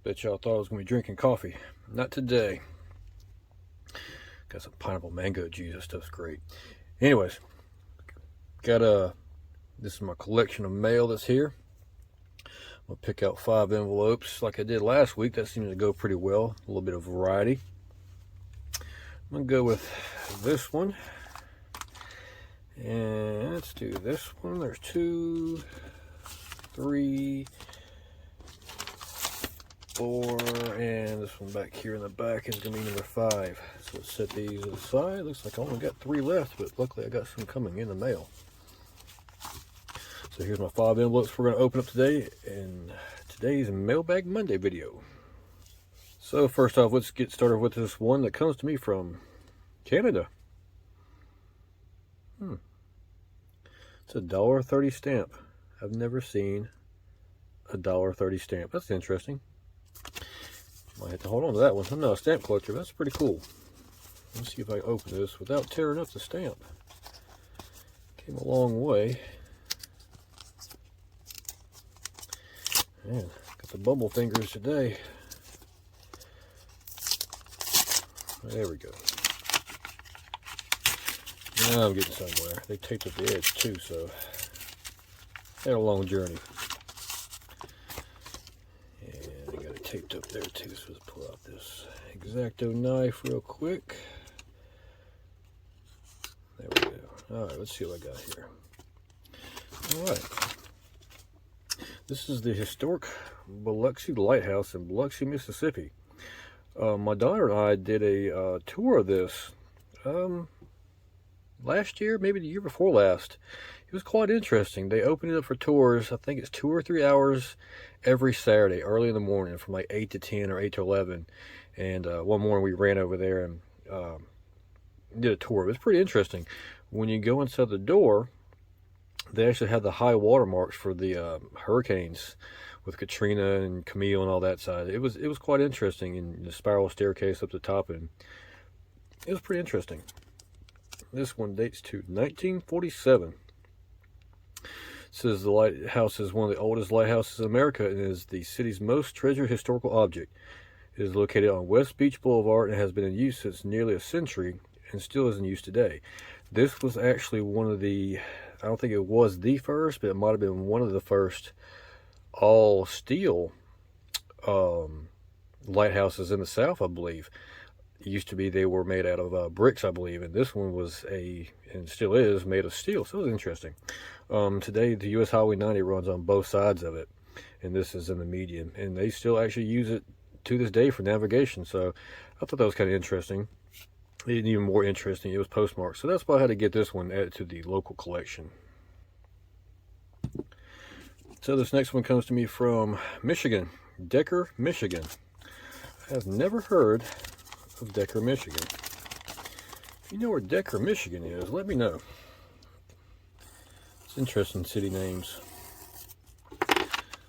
Bet y'all thought I was going to be drinking coffee. Not today. Got some pineapple mango juice. That stuff's great. Anyways, this is my collection of mail that's here. I'm going to pick out 5 envelopes like I did last week. That seemed to go pretty well. A little bit of variety. I'm going to go with this one. And let's do this one. There's 2, 3, 4, and this one back here in the back is going to be number 5. So let's set these aside. Looks like I only got 3 left, but luckily I got some coming in the mail. So here's my 5 envelopes we're going to open up today in today's Mailbag Monday video. So first off, let's get started with this one that comes to me from Canada. It's a $1.30 stamp. I've never seen a $1.30 stamp. That's interesting. Might have to hold on to that one. I'm not a stamp collector. That's pretty cool. Let's see if I can open this without tearing up the stamp. Came a long way. Man, got the bubble fingers today. There we go. Now I'm getting somewhere. They taped up the edge too, so had a long journey. Taped up there too, so let's pull out this X-Acto knife real quick. There we go. Alright, let's see what I got here. Alright. This is the historic Biloxi Lighthouse in Biloxi, Mississippi. My daughter and I did a tour of this last year, maybe the year before last. It was quite interesting. They opened it up for tours. I think it's 2 or 3 hours every Saturday, early in the morning, from like 8 to 10 or 8 to 11. And one morning we ran over there and did a tour. It was pretty interesting. When you go inside the door, they actually had the high water marks for the hurricanes with Katrina and Camille and all that side. It was quite interesting, and the spiral staircase up the top, and it was pretty interesting. This one dates to 1947. Says the lighthouse is one of the oldest lighthouses in America and is the city's most treasured historical object. It is located on West Beach Boulevard and has been in use since nearly a century and still is in use today. This was actually one of the, I don't think it was the first, but it might have been one of the first all steel lighthouses in the South, I believe. It used to be they were made out of bricks, I believe, and this one was and still is, made of steel. So it was interesting. Today, the U.S. Highway 90 runs on both sides of it, and this is in the median, and they still actually use it to this day for navigation. So I thought that was kind of interesting. Even more interesting, it was postmarked. So that's why I had to get this one added to the local collection. So this next one comes to me from Michigan, Decker, Michigan. I have never heard of Decker, Michigan. If you know where Decker, Michigan is, let me know. It's interesting city names.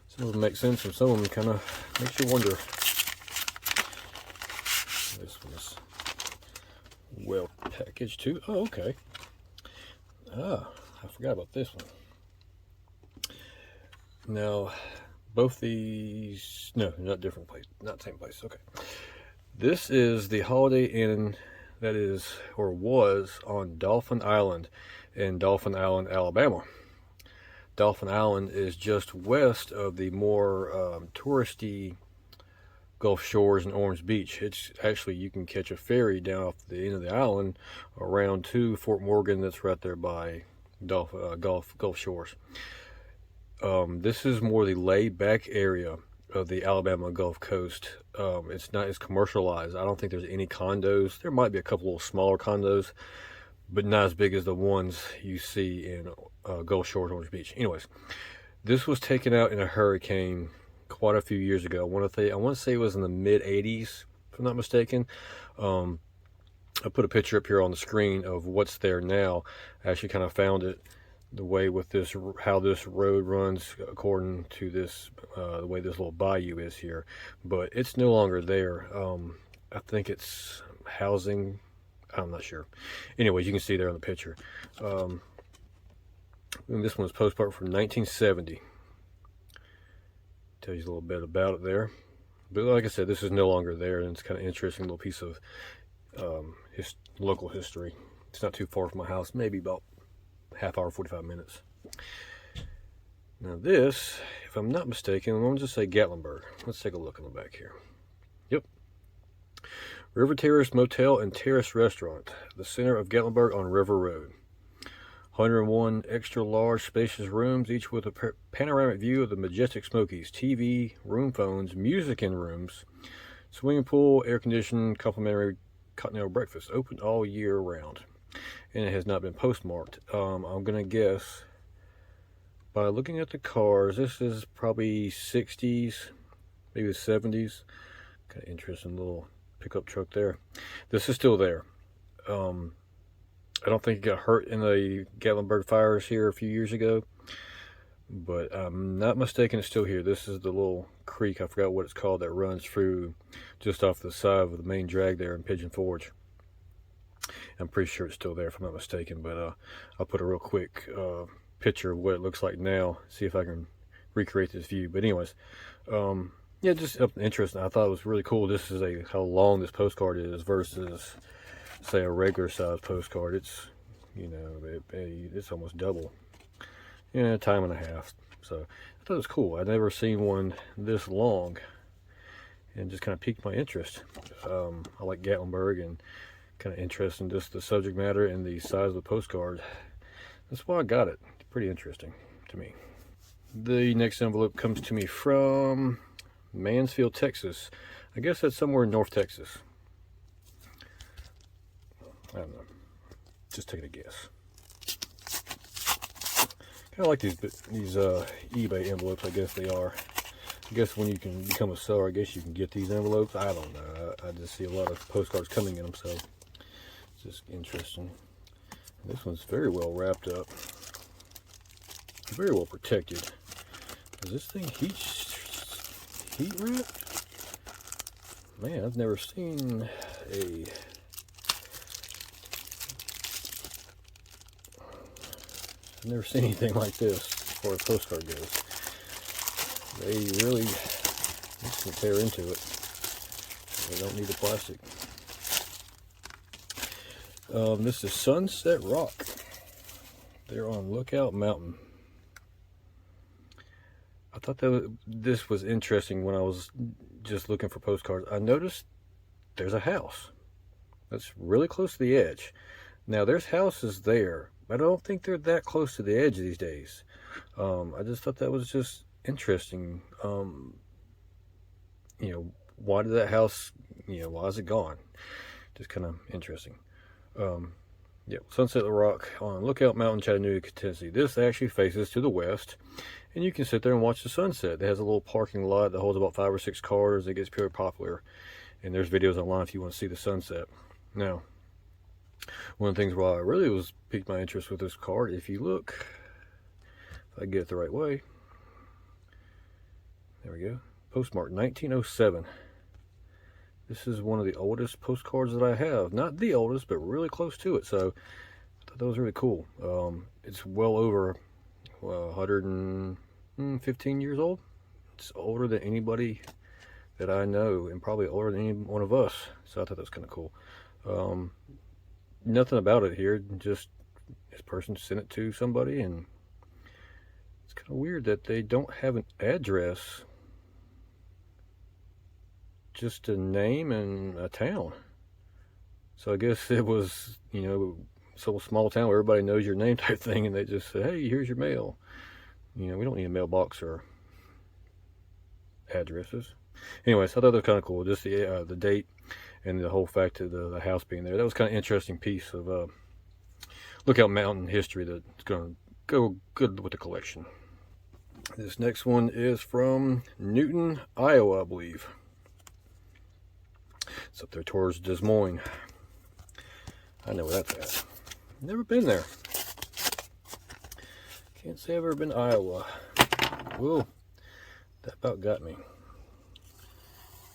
Some of them make sense and some of them kind of makes you wonder. This one's well packaged too. Oh, okay. I forgot about this one. Now, both these, no, not different place, not same place. Okay. This is the Holiday Inn that is, or was, on Dolphin Island in Dolphin Island, Alabama. Dolphin Island is just west of the more touristy Gulf Shores and Orange Beach. It's actually, you can catch a ferry down off the end of the island around to Fort Morgan that's right there by Gulf Shores. This is more the laid-back area of the Alabama Gulf Coast. It's not as commercialized. I don't think there's any condos. There might be a couple little smaller condos, but not as big as the ones you see in Gulf Shores, Orange Beach. Anyways, this was taken out in a hurricane quite a few years ago. I want to say it was in the mid-'80s, if I'm not mistaken. I put a picture up here on the screen of what's there now. I actually kind of found it the way with this, how this road runs according to this, the way this little bayou is here, but it's no longer there. I think it's housing, I'm not sure. Anyways, you can see there on the picture. And this one was postmarked from 1970. Tells you a little bit about it there. But like I said, this is no longer there, and it's kind of interesting little piece of local history. It's not too far from my house, maybe about half hour, 45 minutes. Now this, if I'm not mistaken, I'm going to just say Gatlinburg. Let's take a look in the back here. Yep. River Terrace Motel and Terrace Restaurant, the center of Gatlinburg on River Road. 101 extra large spacious rooms, each with a panoramic view of the majestic Smokies, TV, room phones, music in rooms, swimming pool, air conditioned, complimentary continental breakfast, open all year round. And it has not been postmarked. I'm going to guess, by looking at the cars, this is probably 60s, maybe the 70s. Kind of interesting little pickup truck there. This is still there. I don't think it got hurt in the Gatlinburg fires here a few years ago, but I'm not mistaken, it's still here. This is the little creek, I forgot what it's called, that runs through just off the side of the main drag there in Pigeon Forge. I'm pretty sure it's still there if I'm not mistaken, but I'll put a real quick picture of what it looks like now, see if I can recreate this view. But anyways, yeah, just interesting. I thought it was really cool. This is how long this postcard is versus, say, a regular size postcard. It's, you know, it's almost double. Yeah, time and a half. So I thought it was cool. I'd never seen one this long, and just kind of piqued my interest. I like Gatlinburg, and kind of interested in just the subject matter and the size of the postcard. That's why I got it. It's pretty interesting to me. The next envelope comes to me from Mansfield, Texas. I guess that's somewhere in North Texas. I don't know. Just taking a guess. Kind of like these eBay envelopes, I guess they are. I guess when you can become a seller, I guess you can get these envelopes. I don't know. I just see a lot of postcards coming in them, so it's just interesting. This one's very well wrapped up. Very well protected. Is this thing heat wrapped? Man, I've never seen anything like this as far as postcard goes. They really can tear into it. They don't need the plastic. This is Sunset Rock. They're on Lookout Mountain. I thought this was interesting when I was just looking for postcards. I noticed there's a house that's really close to the edge. Now, there's houses there, but I don't think they're that close to the edge these days. I just thought that was just interesting. You know, why did that house, why is it gone? Just kind of interesting. Yeah, Sunset Rock on Lookout Mountain, Chattanooga, Tennessee. This actually faces to the west, and you can sit there and watch the sunset. It has a little parking lot that holds about 5 or 6 cars. It gets pretty popular, and there's videos online if you want to see the sunset. Now, one of the things why I really was piqued my interest with this card, if you look, if I get it the right way, there we go, postmark 1907. This is one of the oldest postcards that I have. Not the oldest, but really close to it. So I thought that was really cool. It's well over 115 years old. It's older than anybody that I know, and probably older than any one of us. So I thought that was kind of cool. Nothing about it here. Just this person sent it to somebody, and it's kind of weird that they don't have an address. Just a name and a town. So I guess it was, some small town where everybody knows your name type thing, and they just said, hey, here's your mail. We don't need a mailbox or addresses. Anyways, I thought that was kind of cool. Just the date and the whole fact of the house being there. That was kind of an interesting piece of Lookout Mountain history that's going to go good with the collection. This next one is from Newton, Iowa, I believe. It's up there towards Des Moines. I know where that's at. Never been there. Can't say I've ever been to Iowa. Whoa, that about got me.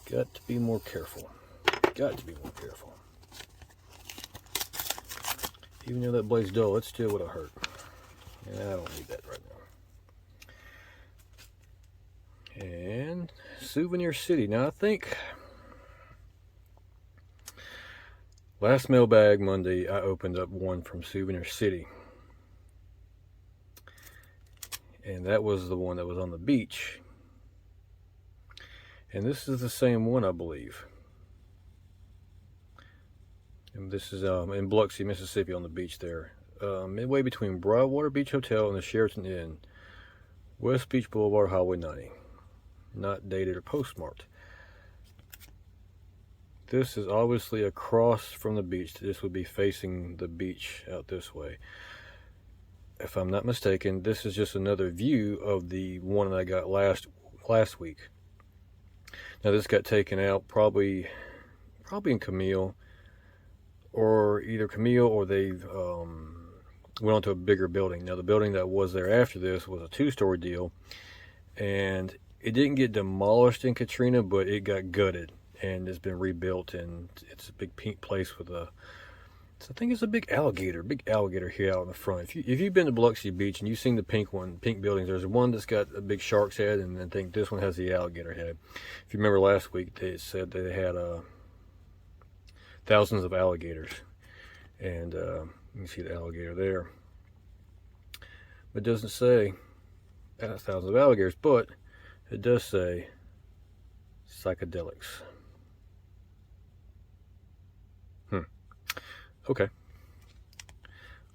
Got to be more careful. Got to be more careful. Even though that blade's dull, it still would have hurt. And I don't need that right now. And Souvenir City. Now, I think last Mailbag Monday, I opened up one from Souvenir City. And that was the one that was on the beach. And this is the same one, I believe. And this is in Biloxi, Mississippi, on the beach there. Midway between Broadwater Beach Hotel and the Sheraton Inn. West Beach Boulevard, Highway 90. Not dated or postmarked. This is obviously across from the beach. This would be facing the beach out this way. If I'm not mistaken, this is just another view of the one that I got last week. Now this got taken out probably in Camille, or either Camille or they went onto a bigger building. Now the building that was there after this was a 2-story deal, and it didn't get demolished in Katrina, but it got gutted and it's been rebuilt, and it's a big pink place with a, I think it's a big alligator here out in the front. If you've been to Biloxi Beach and you've seen the pink buildings, there's one that's got a big shark's head, and I think this one has the alligator head. If you remember last week, they said they had thousands of alligators, and you can see the alligator there. But it doesn't say thousands of alligators, but it does say psychedelics. Okay.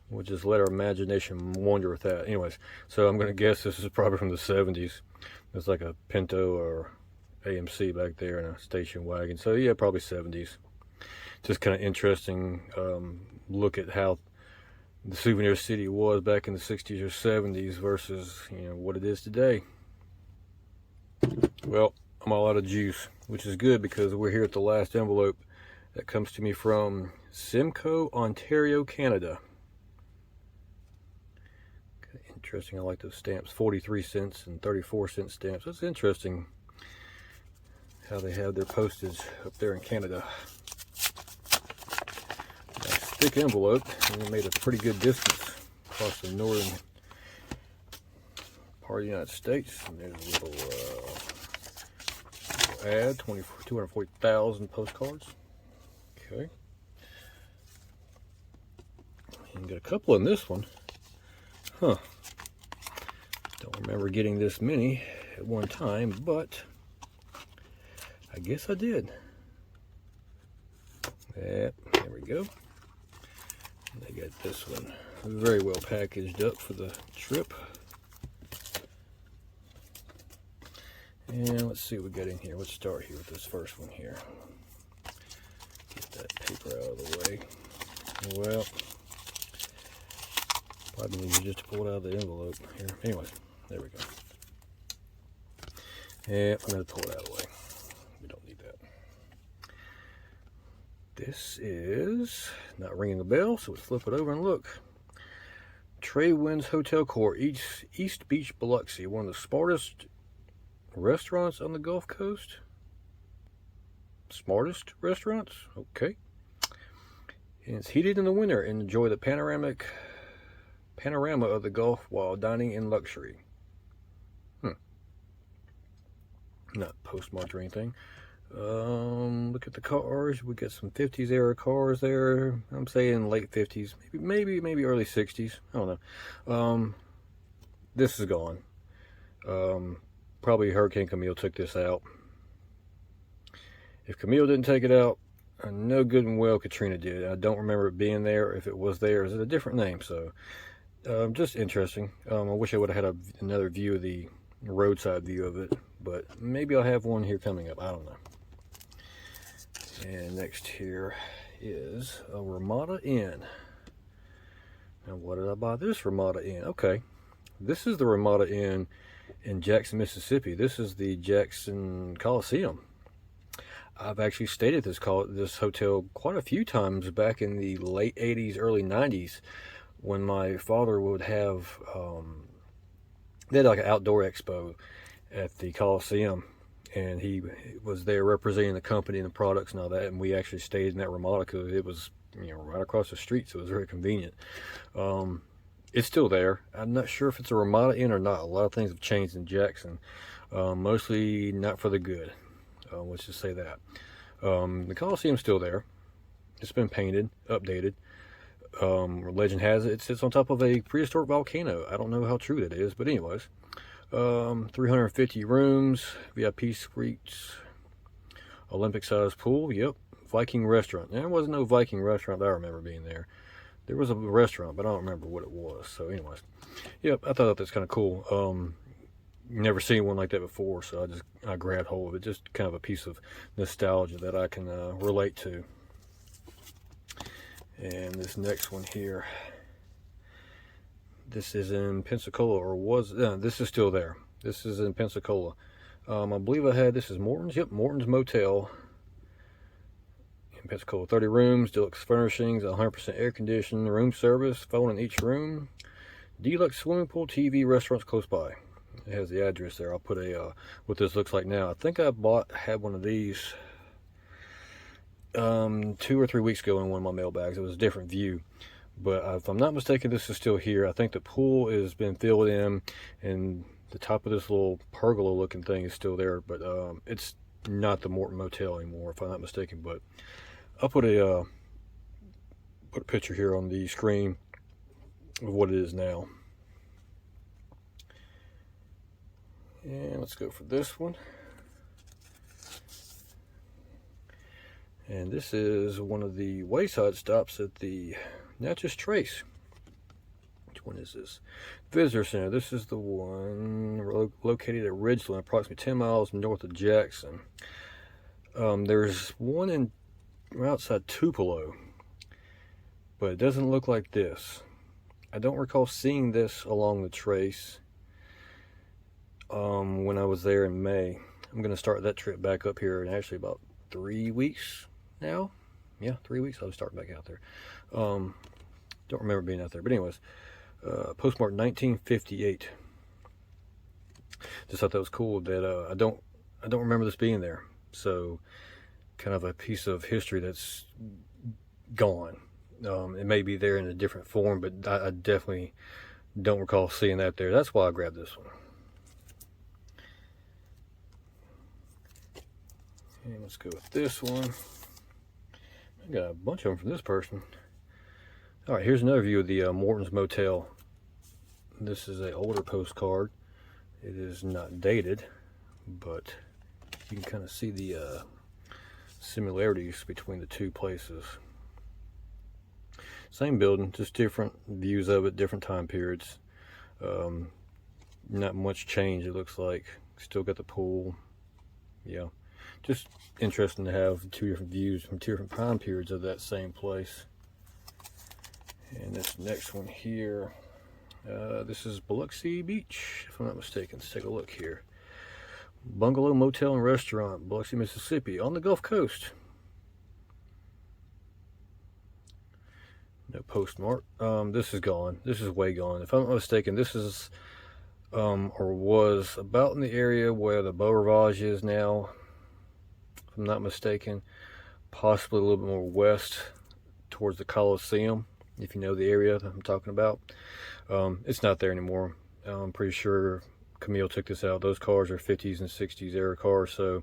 We'll just let our imagination wander with that. Anyways, so I'm going to guess this is probably from the 70s. There's like a Pinto or AMC back there and a station wagon. So yeah, probably 70s. Just kind of interesting look at how the Souvenir City was back in the 60s or 70s versus, what it is today. Well, I'm all out of juice, which is good because we're here at the last envelope that comes to me from Simcoe, Ontario, Canada. Interesting. I like those stamps, 43 cents and 34-cent stamps. That's interesting how they have their postage up there in Canada. Nice thick envelope, and it made a pretty good distance across the northern part of the United States. And there's a little ad, 240,000 postcards. Okay. And got a couple in this one. Huh. Don't remember getting this many at one time, but I guess I did. Yep, there we go. And I got this one very well packaged up for the trip. And let's see what we got in here. Let's start here with this first one here. Get that paper out of the way. Well, probably easier just to pull it out of the envelope here. Anyways, there we go. Yeah, I'm going to pull it out of the way. We don't need that. This is not ringing a bell, so let's flip it over and look. Trey Wynn's Hotel Court, East Beach, Biloxi. One of the smartest restaurants on the Gulf Coast. Smartest restaurants? Okay. And it's heated in the winter and enjoy the panorama of the Gulf while dining in luxury. Not postmarked or anything. Look at the cars. We got some 50s era cars there. I'm saying late 50s, maybe early 60s. I don't know. This is gone. Probably Hurricane Camille took this out. If Camille didn't take it out, I know good and well Katrina did. I don't remember it being there. If it was there, is it a different name? So, just interesting. I wish I would have had another view of the roadside view of it, but maybe I'll have one here coming up. I don't know. And next here is a Ramada Inn. Now, what did I buy this Ramada Inn? Okay, this is the Ramada Inn in Jackson, Mississippi. This is the Jackson Coliseum. I've actually stayed at this hotel quite a few times back in the late 80s, early 90s, when my father would have, they had like an outdoor expo at the Coliseum, and he was there representing the company and the products and all that, and we actually stayed in that Ramada because it was, right across the street, so it was very convenient. it's still there. I'm not sure if it's a Ramada Inn or not. A lot of things have changed in Jackson, mostly not for the good. Let's just say that. The Coliseum's still there. It's been painted, updated. Legend has it sits on top of a prehistoric volcano. I don't know how true that is, but anyways. 350 rooms, VIP suites, Olympic-sized pool. Yep. Viking restaurant. There wasn't no Viking restaurant that I remember being there. There was a restaurant, but I don't remember what it was. So anyways, yep, I thought that's kind of cool. Never seen one like that before, so I grabbed hold of it. Just kind of a piece of nostalgia that I can relate to. And this next one here, this is in Pensacola, or was, this is still there. This is in Pensacola. I believe I had, this is Morton's, yep, Morton's Motel in Pensacola. 30 rooms, deluxe furnishings, 100% air conditioning, room service, phone in each room, deluxe swimming pool, TV, restaurants close by. It has the address there. I'll put a, what this looks like now. I think I had one of these 2 or 3 weeks ago in one of my mailbags. It was a different view, but if I'm not mistaken, this is still here. I think the pool has been filled in, and the top of this little pergola looking thing is still there, but it's not the Morton Motel anymore, if I'm not mistaken. But I'll put a picture here on the screen of what it is now. And let's go for this one. And this is one of the wayside stops at the Natchez Trace. Which one is this? Visitor Center. This is the one located at Ridgeland, approximately 10 miles north of Jackson. There's one in outside Tupelo, but it doesn't look like this. I don't recall seeing this along the trace when I was there in May. I'm going to start that trip back up here in actually about 3 weeks now. Yeah, 3 weeks I'll start back out there. Don't remember being out there, but anyways, postmark 1958. Just thought that was cool that I don't remember this being there. So kind of a piece of history that's gone. It may be there in a different form, but I definitely don't recall seeing that there. That's why I grabbed this one. And let's go with this one. I got a bunch of them from this person. All right, here's another view of the Morton's Motel. This is an older postcard. It is not dated, but you can kind of see the similarities between the two places. Same building, just different views of it, different time periods. Not much change, it looks like. Still got the pool. Yeah, just interesting to have 2 different views from 2 different time periods of that same place. And this next one here, this is Biloxi Beach, if I'm not mistaken. Let's take a look here. Bungalow Motel and Restaurant, Biloxi, Mississippi, on the Gulf Coast. No postmark. This is gone. This is way gone. If I'm not mistaken, this is or was about in the area where the Beau Rivage is now. If I'm not mistaken, possibly a little bit more west towards the Coliseum, if you know the area that I'm talking about. It's not there anymore. I'm pretty sure Camille took this out. Those cars are 50s and 60s era cars. So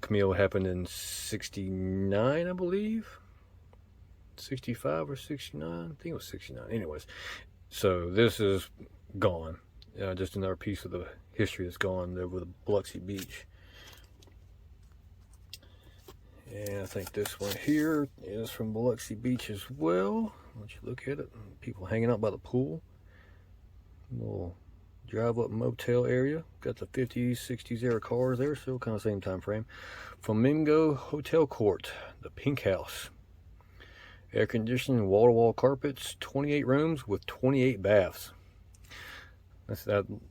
Camille happened in 69, I believe. 65 or 69, I think it was 69. Anyways, so this is gone. Just another piece of the history that's gone over the Biloxi Beach. And I think this one here is from Biloxi Beach as well. Once you look at it, people hanging out by the pool. Little drive-up motel area. Got the 50s, 60s era cars there, so kind of same time frame. Flamingo Hotel Court, the Pink House. Air conditioning, wall-to-wall carpets, 28 rooms with 28 baths. I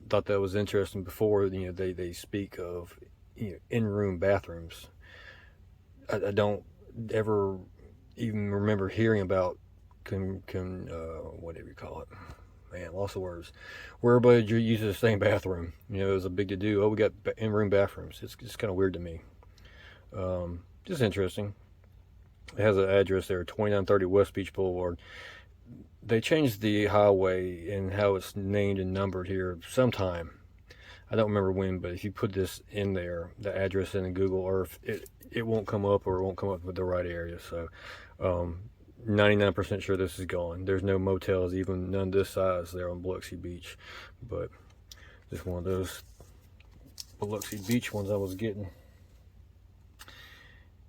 thought that was interesting. Before, you know, they speak of, you know, in-room bathrooms. I don't ever even remember hearing about whatever you call it. Man, lots of words. Where everybody uses the same bathroom. You know, it was a big to do. Oh, we got in-room bathrooms. It's kind of weird to me. Just interesting. It has an address there, 2930 West Beach Boulevard. they changed the highway and how it's named and numbered here sometime. I don't remember when, but if you put this in there, the address in Google Earth, it won't come up, or it won't come up with the right area. So 99% sure this is gone. There's no motels, even none this size there on Biloxi Beach. But just one of those Biloxi Beach ones I was getting.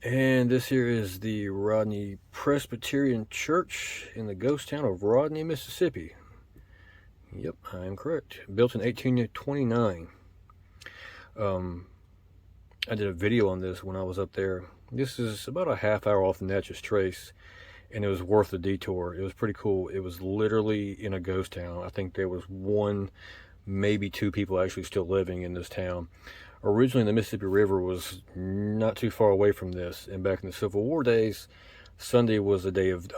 And this here is the Rodney Presbyterian Church in the ghost town of Rodney, Mississippi. Yep, I am correct. Built in 1829. I did a video on this when I was up there. This is about a half hour off the Natchez Trace, and it was worth the detour. It was pretty cool. It was literally in a ghost town. I think there was one, maybe two people actually still living in this town. Originally, the Mississippi River was not too far away from this, and back in the Civil War days, Sunday was a day of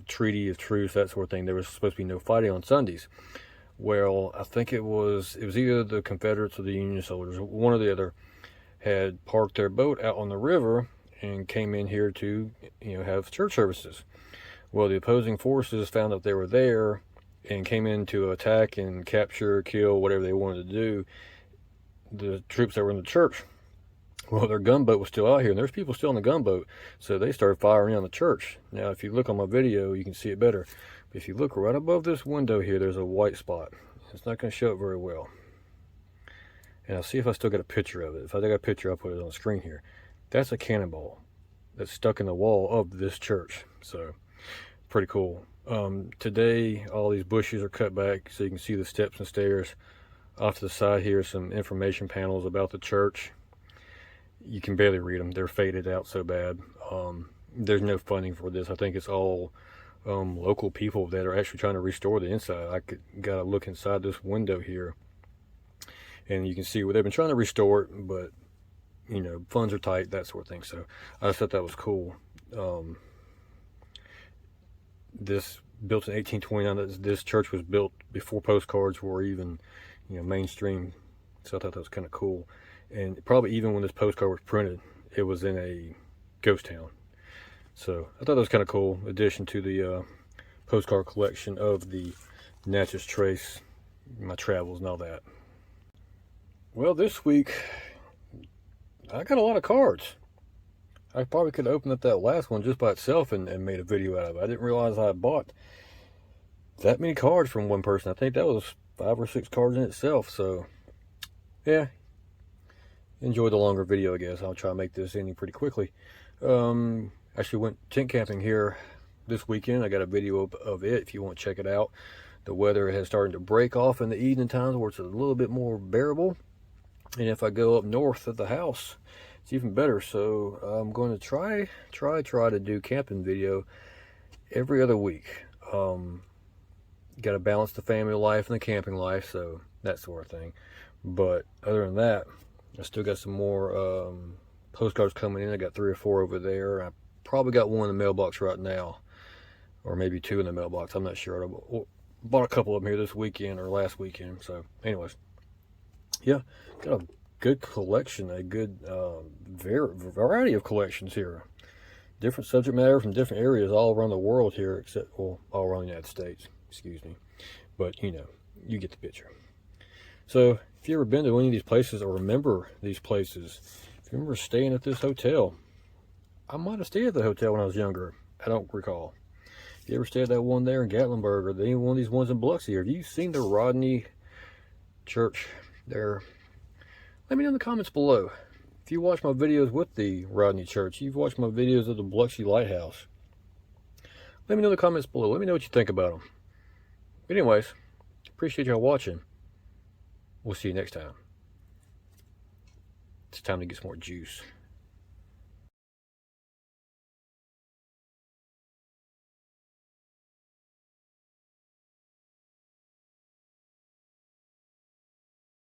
treaty of truce, that sort of thing. There was supposed to be no fighting on Sundays. Well, I think it was either the Confederates or the Union soldiers, one or the other, had parked their boat out on the river and came in here to, have church services. Well, the opposing forces found out they were there and came in to attack and capture, kill, whatever they wanted to do, the troops that were in the church. Well, their gunboat was still out here, and there's people still in the gunboat, so they started firing on the church. Now, if you look on my video, you can see it better. But if you look right above this window here, there's a white spot. It's not going to show it very well. And I'll see if I still got a picture of it. If I got a picture, I'll put it on the screen here. That's a cannonball that's stuck in the wall of this church. So, pretty cool. Today, all these bushes are cut back so you can see the steps and stairs. Off to the side here, some information panels about the church. You can barely read them. They're faded out so bad. There's no funding for this. I think it's all local people that are actually trying to restore the inside. I got to look inside this window here, and you can see where they've been trying to restore it, but funds are tight, that sort of thing. So I just thought that was cool. This built in 1829. This church was built before postcards were even mainstream, so I thought that was kind of cool. And probably even when this postcard was printed, it was in a ghost town. So I thought that was kind of cool addition to the postcard collection of the Natchez Trace, my travels and all that. Well, this week I got a lot of cards. I probably could have opened up that last one just by itself and made a video out of it. I didn't realize I bought that many cards from one person. I think that was 5 or 6 cards in itself. So yeah, enjoy the longer video, I guess. I'll try to make this ending pretty quickly. Actually went tent camping here this weekend. I got a video of it if you want to check it out. The weather has started to break off in the evening times where it's a little bit more bearable. And if I go up north of the house, it's even better. So I'm going to try to do camping video every other week. Got to balance the family life and the camping life, so that sort of thing. But other than that, I still got some more postcards coming in. I got 3 or 4 over there. I probably got one in the mailbox right now, or maybe 2 in the mailbox. I'm not sure. I bought a couple of them here this weekend or last weekend. So anyways, yeah, got a good collection, a good variety of collections here. Different subject matter from different areas all around the world here, except, well, all around the United States, excuse me. But, you get the picture. So, if you ever been to any of these places or remember these places, if you remember staying at this hotel, I might have stayed at the hotel when I was younger. I don't recall. If you ever stayed at that one there in Gatlinburg, or any one of these ones in Biloxi, or have you seen the Rodney Church there? Let me know in the comments below. If you watch my videos with the Rodney Church, you've watched my videos of the Biloxi Lighthouse, let me know in the comments below. Let me know what you think about them. But anyways, appreciate y'all watching. We'll see you next time. It's time to get some more juice.